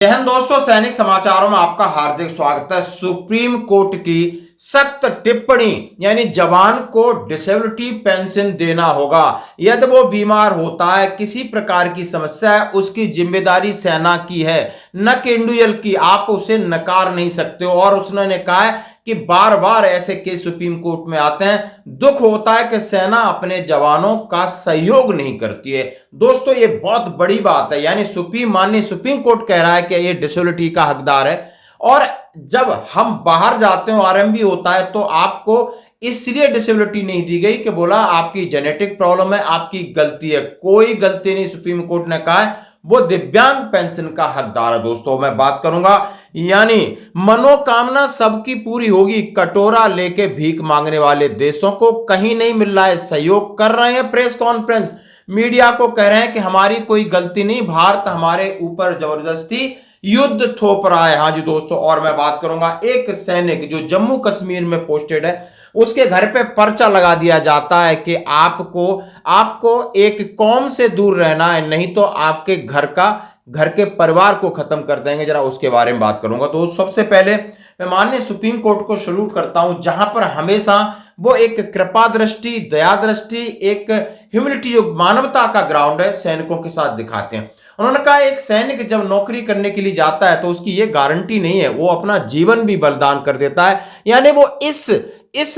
जय हिंद दोस्तों, सैनिक समाचारों में आपका हार्दिक स्वागत है। सुप्रीम कोर्ट की सख्त टिप्पणी यानी जवान को डिसेबिलिटी पेंशन देना होगा यदि वो बीमार होता है, किसी प्रकार की समस्या है, उसकी जिम्मेदारी सेना की है, न कि इंडिविजुअल की। आप उसे नकार नहीं सकते हो। और उसने कहा है कि बार बार ऐसे केस सुप्रीम कोर्ट में आते हैं। दुख होता है कि सेना अपने जवानों का सहयोग नहीं करती है। दोस्तों, ये बहुत बड़ी बात है। यानी माननीय सुप्रीम कोर्ट कह रहा है कि ये डिसेबिलिटी का हकदार है। और जब हम बाहर जाते हैं, आरएमबी होता है, तो आपको इसलिए डिसेबिलिटी नहीं दी गई कि बोला आपकी जेनेटिक प्रॉब्लम है, आपकी गलती है। कोई गलती नहीं, सुप्रीम कोर्ट ने कहा है वो दिव्यांग पेंशन का हकदार है। दोस्तों, मैं बात करूंगा यानी मनोकामना सबकी पूरी होगी। कटोरा लेके भीख मांगने वाले देशों को कहीं नहीं मिल रहा है, सहयोग कर रहे हैं। प्रेस कॉन्फ्रेंस मीडिया को कह रहे हैं कि हमारी कोई गलती नहीं, भारत हमारे ऊपर जबरदस्ती युद्ध थोप रहा है। हाँ जी दोस्तों, और मैं बात करूंगा एक सैनिक जो जम्मू कश्मीर में पोस्टेड है, उसके घर पे पर्चा लगा दिया जाता है कि आपको एक कौम से दूर रहना है, नहीं तो आपके घर के परिवार को खत्म कर देंगे। जरा उसके बारे में बात करूंगा। तो सबसे पहले मैं माननीय सुप्रीम कोर्ट को सैल्यूट करता हूं, जहां पर हमेशा वो एक कृपा दृष्टि, दया दृष्टि, एक ह्यूमैनिटी, जो मानवता का ग्राउंड है, सैनिकों के साथ दिखाते हैं। उन्होंने कहा एक सैनिक जब नौकरी करने के लिए जाता है तो उसकी ये गारंटी नहीं है, वो अपना जीवन भी बलिदान कर देता है। यानी वो इस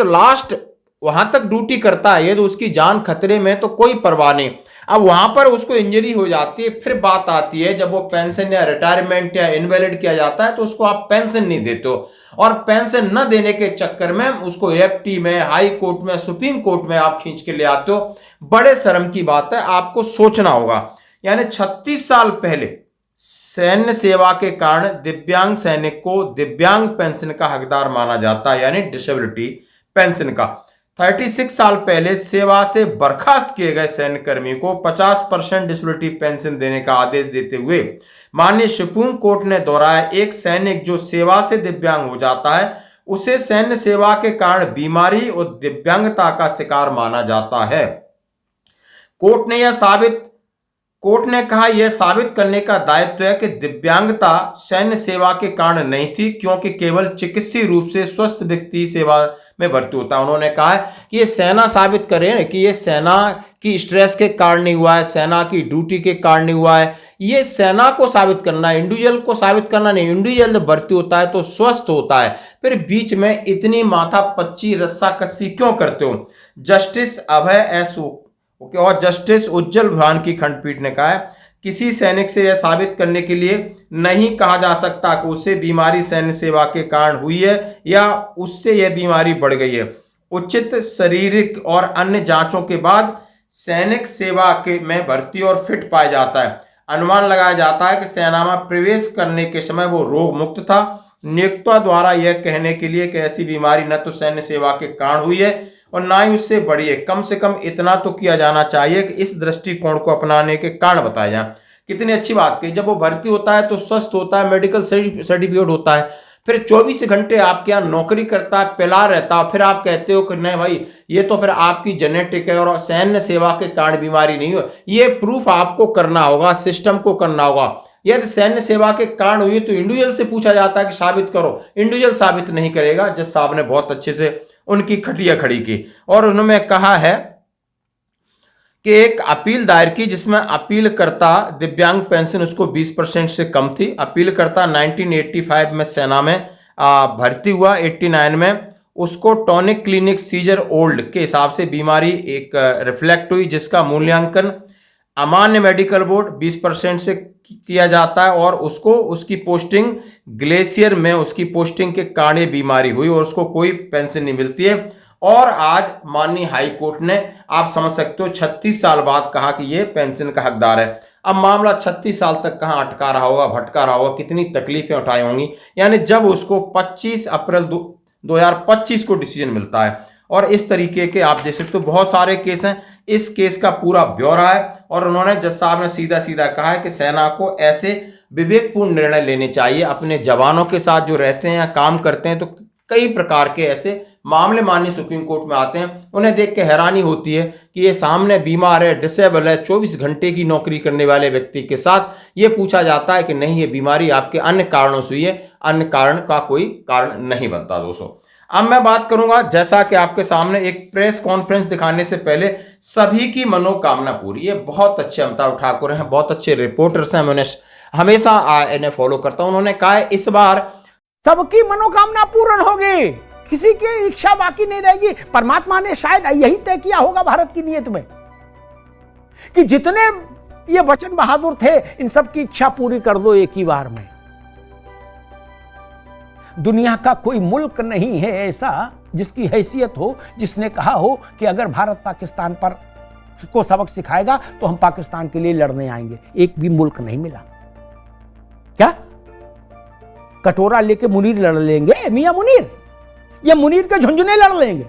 लास्ट वहां तक ड्यूटी करता है, ये तो उसकी जान खतरे में तो कोई परवाह नहीं। अब वहां पर उसको इंजरी हो जाती है, फिर बात आती है जब वो पेंशन या रिटायरमेंट या इनवैलिड किया जाता है तो उसको आप पेंशन नहीं देते हो। और पेंशन न देने के चक्कर में उसको एफटी में, हाई कोर्ट में, सुप्रीम कोर्ट में आप खींच के ले आते हो। बड़े शर्म की बात है, आपको सोचना होगा। यानी 36 साल पहले सैन्य सेवा के कारण दिव्यांग सैनिक को दिव्यांग पेंशन का हकदार माना जाता है, यानी डिसेबिलिटी पेंशन का। 36 साल पहले सेवा से बर्खास्त किए गए सैन्य कर्मी को 50% डिसेबिलिटी पेंशन देने का आदेश देते हुए माननीय सुप्रीम कोर्ट ने दोहराया, एक सैनिक जो सेवा से दिव्यांग हो जाता है उसे सैन्य सेवा के कारण बीमारी और दिव्यांगता का शिकार माना जाता है। कोर्ट ने कहा यह साबित करने का दायित्व है कि दिव्यांगता सैन्य सेवा के कारण नहीं थी, क्योंकि केवल चिकित्सीय रूप से स्वस्थ व्यक्ति सेवा में भर्ती होता है। उन्होंने कहा है कि ये सेना साबित करे कि ये सेना की स्ट्रेस के कारण नहीं हुआ है, सेना की ड्यूटी के कारण नहीं हुआ है। ये सेना को साबित करना है, इंडिविजुअल को साबित करना नहीं। इंडिविजुअल जब भर्ती होता है तो स्वस्थ होता है, फिर बीच में इतनी माथा पच्ची रस्सा कस्सी क्यों करते हो। जस्टिस अभय एस और जस्टिस उज्जवल भवन की खंडपीठ ने कहा है किसी सैनिक से यह साबित करने के लिए नहीं कहा जा सकता कि उसे बीमारी सैन्य सेवा के कारण हुई है या उससे यह बीमारी बढ़ गई है। उचित शारीरिक और अन्य जांचों के बाद सैनिक सेवा के में भर्ती और फिट पाया जाता है। अनुमान लगाया जाता है कि सेना में प्रवेश करने के समय वो रोग मुक्त था। नियोक्ता द्वारा यह कहने के लिए कि ऐसी बीमारी न तो सैन्य सेवा के कारण हुई है और ना ही उससे बड़ी है, कम से कम इतना तो किया जाना चाहिए कि इस दृष्टिकोण को अपनाने के कारण बताया जाए। कितनी अच्छी बात कही। जब वो भर्ती होता है तो स्वस्थ होता है, मेडिकल सर्टिफिकेट होता है, फिर 24 घंटे आपके यहाँ नौकरी करता है, पिला रहता है, फिर आप कहते हो कि नहीं भाई ये तो फिर आपकी जेनेटिक है और सैन्य सेवा के कारण बीमारी नहीं हो। ये प्रूफ आपको करना होगा, सिस्टम को करना होगा। यदि सैन्य सेवा के कारण हुई तो इंडिविजुअल से पूछा जाता है कि साबित करो, इंडिविजुअल साबित नहीं करेगा। जज साहब ने बहुत अच्छे से उनकी खटिया खड़ी की और उन्होंने कहा है कि एक अपील दायर की जिसमें अपील करता दिव्यांग पेंशन उसको 20% से कम थी। अपील करता 1985 में सेना में भर्ती हुआ, 89 में उसको टॉनिक क्लिनिक सीजर ओल्ड के हिसाब से बीमारी एक रिफ्लेक्ट हुई, जिसका मूल्यांकन अमान्य मेडिकल बोर्ड 20% से किया जाता है और उसको उसकी पोस्टिंग ग्लेशियर में उसकी पोस्टिंग के कारण ये बीमारी हुई और उसको कोई पेंशन नहीं मिलती है। और आज माननीय हाई कोर्ट ने, आप समझ सकते हो, 36 साल बाद कहा कि ये पेंशन का हकदार है। अब मामला 36 साल तक कहां अटका रहा होगा, भटका रहा होगा, कितनी तकलीफें उठाई होंगी। यानी जब उसको 25 अप्रैल 2025 को डिसीजन मिलता है। और इस तरीके के आप देख सकते हो बहुत सारे केस हैं। इस केस का पूरा ब्यौरा है और उन्होंने, जज साहब ने सीधा सीधा कहा है कि सेना को ऐसे विवेकपूर्ण निर्णय लेने चाहिए। अपने जवानों के साथ जो रहते हैं या काम करते हैं तो कई प्रकार के ऐसे मामले माननीय सुप्रीम कोर्ट में आते हैं, उन्हें देख के हैरानी होती है कि ये सामने बीमार है, डिसेबल है, 24 घंटे की नौकरी करने वाले व्यक्ति के साथ ये पूछा जाता है कि नहीं, ये बीमारी आपके अन्य कारणों से हुई है, अन्य कारण का कोई कारण नहीं बनता। दोस्तों अब मैं बात करूंगा, जैसा कि आपके सामने एक प्रेस कॉन्फ्रेंस दिखाने से पहले सभी की मनोकामना पूरी। ये बहुत अच्छे अमिताभ ठाकुर हैं, बहुत अच्छे रिपोर्टर्स हैं, मैंने हमेशा इन्हें फॉलो करता हूं। उन्होंने कहा है इस बार सबकी मनोकामना पूर्ण होगी, किसी की इच्छा बाकी नहीं रहेगी। परमात्मा ने शायद यही तय किया होगा भारत की नीयत में कि जितने ये वचन बहादुर थे, इन सब की इच्छा पूरी कर दो एक ही बार में। दुनिया का कोई मुल्क नहीं है ऐसा जिसकी हैसियत हो, जिसने कहा हो कि अगर भारत पाकिस्तान पर को सबक सिखाएगा तो हम पाकिस्तान के लिए लड़ने आएंगे। एक भी मुल्क नहीं मिला। क्या कटोरा लेके मुनीर लड़ लेंगे? मियां मुनीर, ये मुनीर के झुंझुने लड़ लेंगे?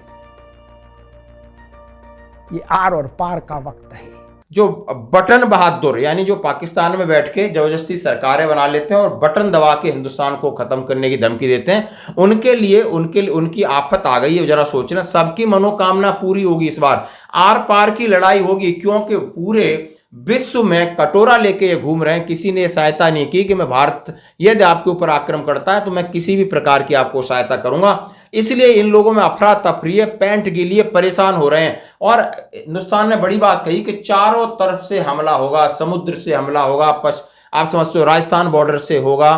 ये आर और पार का वक्त है। जो बटन बहादुर, यानी जो पाकिस्तान में बैठ के जबरदस्ती सरकारें बना लेते हैं और बटन दबा के हिंदुस्तान को खत्म करने की धमकी देते हैं, उनके लिए उनकी आफत आ गई है। जरा सोचना, सबकी मनोकामना पूरी होगी इस बार, आर पार की लड़ाई होगी, क्योंकि पूरे विश्व में कटोरा लेके ये घूम रहे हैं। किसी ने सहायता नहीं की कि मैं भारत यदि आपके ऊपर आक्रमण करता है तो मैं किसी भी प्रकार की आपको सहायता करूंगा। इसलिए इन लोगों में अफरा तफरी है, पैंट के लिए परेशान हो रहे हैं। और हिंदुस्तान ने बड़ी बात कही कि चारों तरफ से हमला होगा, समुद्र से हमला होगा, आप समझते हो राजस्थान बॉर्डर से होगा,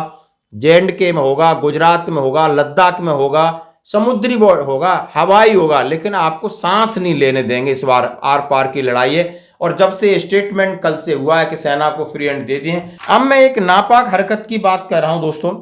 J&K में होगा, गुजरात में होगा, लद्दाख में होगा, समुद्री बॉर्डर होगा, हवाई होगा, लेकिन आपको सांस नहीं लेने देंगे। इस बार आर पार की लड़ाई है। और जब से स्टेटमेंट कल से हुआ है कि सेना को फ्री हैंड दे दिए, अब मैं एक नापाक हरकत की बात कर रहा हूं दोस्तों,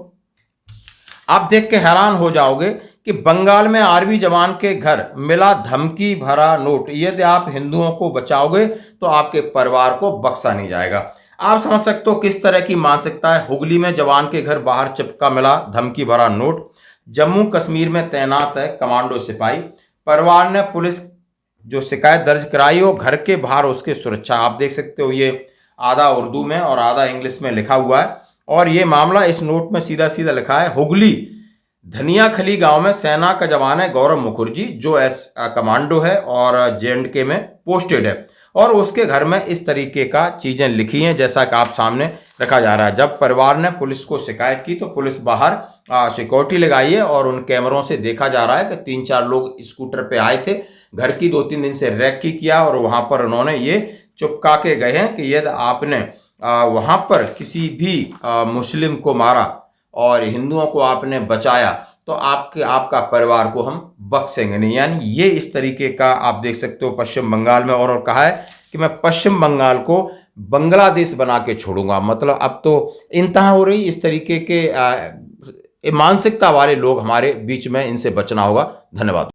आप देख के हैरान हो जाओगे कि बंगाल में आर्मी जवान के घर मिला धमकी भरा नोट। यदि आप हिंदुओं को बचाओगे तो आपके परिवार को बख्शा नहीं जाएगा। आप समझ सकते हो किस तरह की मानसिकता है। हुगली में जवान के घर बाहर चिपका मिला धमकी भरा नोट। जम्मू कश्मीर में तैनात है कमांडो सिपाही, परिवार ने पुलिस जो शिकायत दर्ज कराई हो, घर के बाहर उसकी सुरक्षा। आप देख सकते हो ये आधा उर्दू में और आधा इंग्लिश में लिखा हुआ है। और ये मामला इस नोट में सीधा सीधा लिखा है, हुगली धनियाखली गांव में सेना का जवान है गौरव मुखर्जी, जो कमांडो है और J&K में पोस्टेड है, और उसके घर में इस तरीके का चीजें लिखी हैं जैसा कि आप सामने रखा जा रहा है। जब परिवार ने पुलिस को शिकायत की तो पुलिस बाहर सिक्योरिटी लगाई है और उन कैमरों से देखा जा रहा है कि 3-4 लोग स्कूटर पे आए थे, घर की 2-3 दिन से रैकी किया और वहां पर उन्होंने ये चुपका के गए हैं कि यदि आपने वहां पर किसी भी मुस्लिम को मारा और हिंदुओं को आपने बचाया तो आपका परिवार को हम बख्शेंगे नहीं। यानी ये इस तरीके का आप देख सकते हो पश्चिम बंगाल में। और कहा है कि मैं पश्चिम बंगाल को बांग्लादेश बना के छोड़ूंगा। मतलब अब तो इंतहा हो रही इस तरीके के मानसिकता वाले लोग हमारे बीच में, इनसे बचना होगा। धन्यवाद।